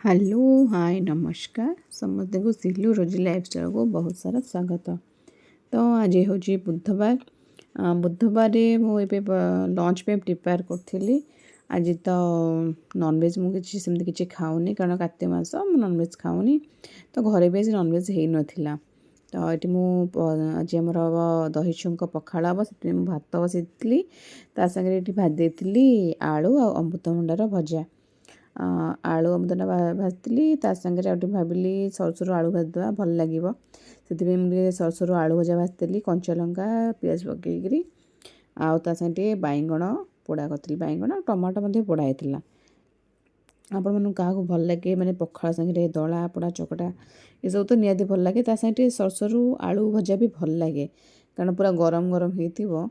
Hello hi नमस्कार समस्त को सिल्लू रोजी लाइफस्टाइल को बहुत सारा स्वागत। तो आज हूँ बुधवार बुधवार मुझे लंच पे प्रिपेयर करी। आज तो नॉनवेज मुझे सेमती किसी खाऊनी कारण कार्तिक मास नॉनवेज खाऊनी। तो घरे भी आज नॉनवेज हो नाला। तो ये आज आमर दही छुंक पखाड़ हम से भात बसई तांगे भाजी आलू आ अमृतभंडार भजा आलू अमृतभंडा भाजती सागर भाविली सरसर आलू भाजदेवा भल लगे से सरसर आलू भजा भाजती कंचा लंका पियाज पकईकरी आगे बैगण पोड़ा करी बैगण टमाटो पोड़ा होता। आपण मन क्या भल लगे मैंने पखाड़ सांगे दला पोड़ा चकटा ये सब तो निहाती भल लगे सागे सरसरु आलू भजा भी भल लगे कारण पूरा गरम गरम हो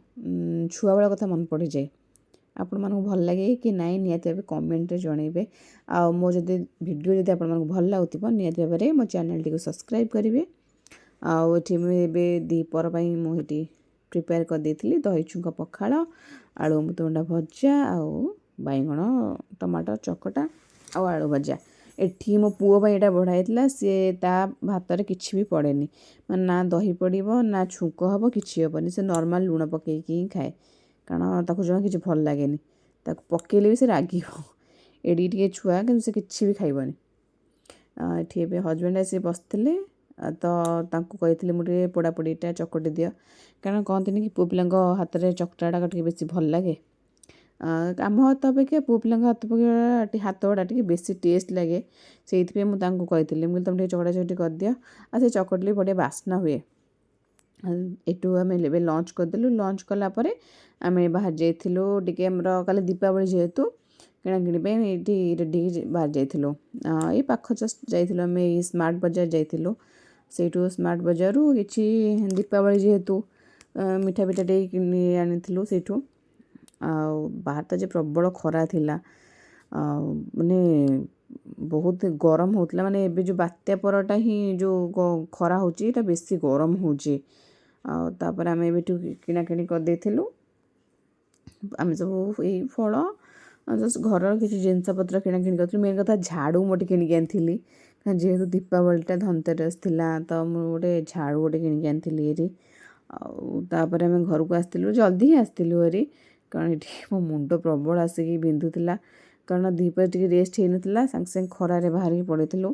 छुआ बेला कथा मन पड़ जाए। आपण मानक भल लगे कि नाई निहाती भाव कमेंट रे जनइबे आ मो जदि वीडियो जदि आपण मानक भल लागुथिबो निहाती भाव में मो चैनल टी को सब्सक्राइब करेंगे। आठी मुझे दीपर मुझे प्रिपेयर कर देती दही छुंक पखाड़ आलू अमृतभंडा भजा आउ बैगण टमाटर चकटा आलू भजा एठी मो पुओ भाई एटा बढ़ाई सी ता भात रे किछि भी पड़ेनी माने ना दही पड़िबो ना छुंक हबो किछि हबनी से नॉर्मल लूण पकेकी ही खाए कारण ताको जमा किछि भल लागेनी पकेले भी से रागी एडी टे छुआ कि से किछि भी खाइबनी। एठी ए हजबैंड आसी बसते तो कही मुझे पोड़ापोड़ीटा चकटी दियो कारण कहते कि पुओ पिला हाथ में चकटाटा बेसी भल लगे आम हाथ अपेक्षा पुओ पिला हाथ गुड़ा टे बेसी टेस्ट लगे से मुझे मुझे तुम चकटा चकटी कर दियो आ से चकटले बढ़िया बास्ना हुए। एटू आम लंच करदेलु लंच कलापर आम बाहर जाइलु टे कल दीपावली जेहेतु किणाकिणी ये रेडी बाहर जाइलु ये पाख जस्ट जाइलु आम स्मार्ट बजार जाइलु से स्मार्ट बजार कि दीपावली जेहेतु मिठा पिठा टे आनी से बाहर तो जे प्रबल खरा थिला माने बहुत गरम होता माने एबे जो बात्या परटा ही जो खरा होची एटा बेसी गरम होची तापर आम एबे किणाकिणी करदेलु आम सब यही फल जस्ट घर किसी जिनस पत्र किणाकिणी कर मेन कथा झाड़ू मोटे किणिक आनी जेहेतु दीपावलीटा धनतेरस थिला तो मुझे झाड़ू गोटे किणिक आनी तापर आम घर को आसलु जल्दी ही आसलु हरी कारण ये मो मुंड प्रबल आसिक बिंधुला कारण दीपर टे रेस्ट हो नाला सागे सागे खरारे बाहर पड़ेलु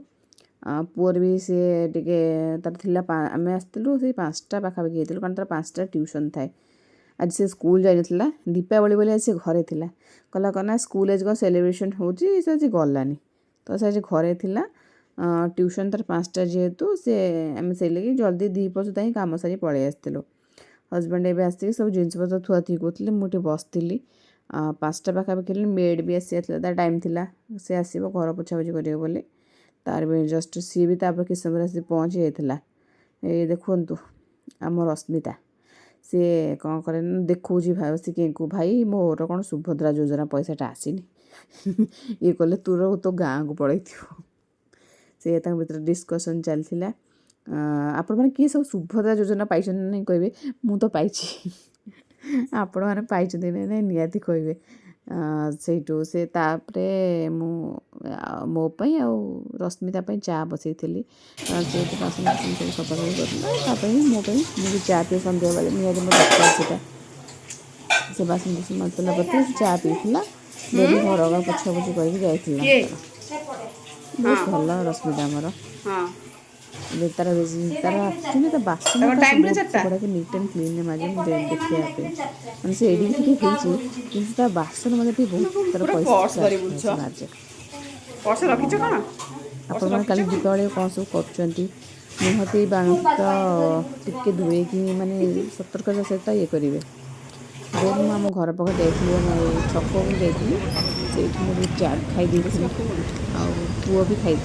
पुअर भी सी टे तार आम आसलु से 5टा पाखापाखि होती कारण तार 5टा ट्यूशन थाए आज से स्कूल जाइला दीपावली बोले आज से घरे थिला कहला कहना स्कूल आज कौन सेलिब्रेशन होची से आज गलानी तो से आज घरे थिला ट्यूशन तार 5टा जेहेतु से आम से लगे जल्दी दीपर सुधा ही कम सारी पलि आसलु हजबैंड एवं आसिक सब जिनस पतर थुआ थी कहते मुझे बसती 5टा पाखापाखि मेड भी आसी तार टाइम थिला से आसो घर पोछापोछि करेंगे बोले तार भी जस्ट सी भी तापर किस समय आसी पहुँची जाइला ये देखु आम रश्मिता सी कौन करे देखो भाई को भाई मोर कौन सुभद्रा योजना पैसाटा आसीनी ये कले तोर तो गाँ को पड़े से भर डिस्कसन चलता आपण मैंने किए सब सुभद्रा योजना पाई नहीं कहे मु तो पाई आपण मैंने पाई ना निहाती कहे से से मोपाई आ रश्मिता चा बसई थी से बासन बासन सब सफा कर मोपाई मुझे चा पी सन्ध्या बेले निहाती मोर दरकार से बासन बासन मसला पत्र चा पीला घर पोछापोछि करके बहुत भल रश्मिता आमर तार एक्चुअली तो बासन बड़ा नीट एंड क्लीन माजे देखा मैंने से एडिट कि तार बासन मजे बहुत तार पैसा आप कल दीपावली कौन सब कर निहती बाण टे धोए कि माने सतर्कता सहित ये करेंगे देन आम घर पाखे जाइए छक को जाइए से मुझे चाट खाई पुओ भी खाई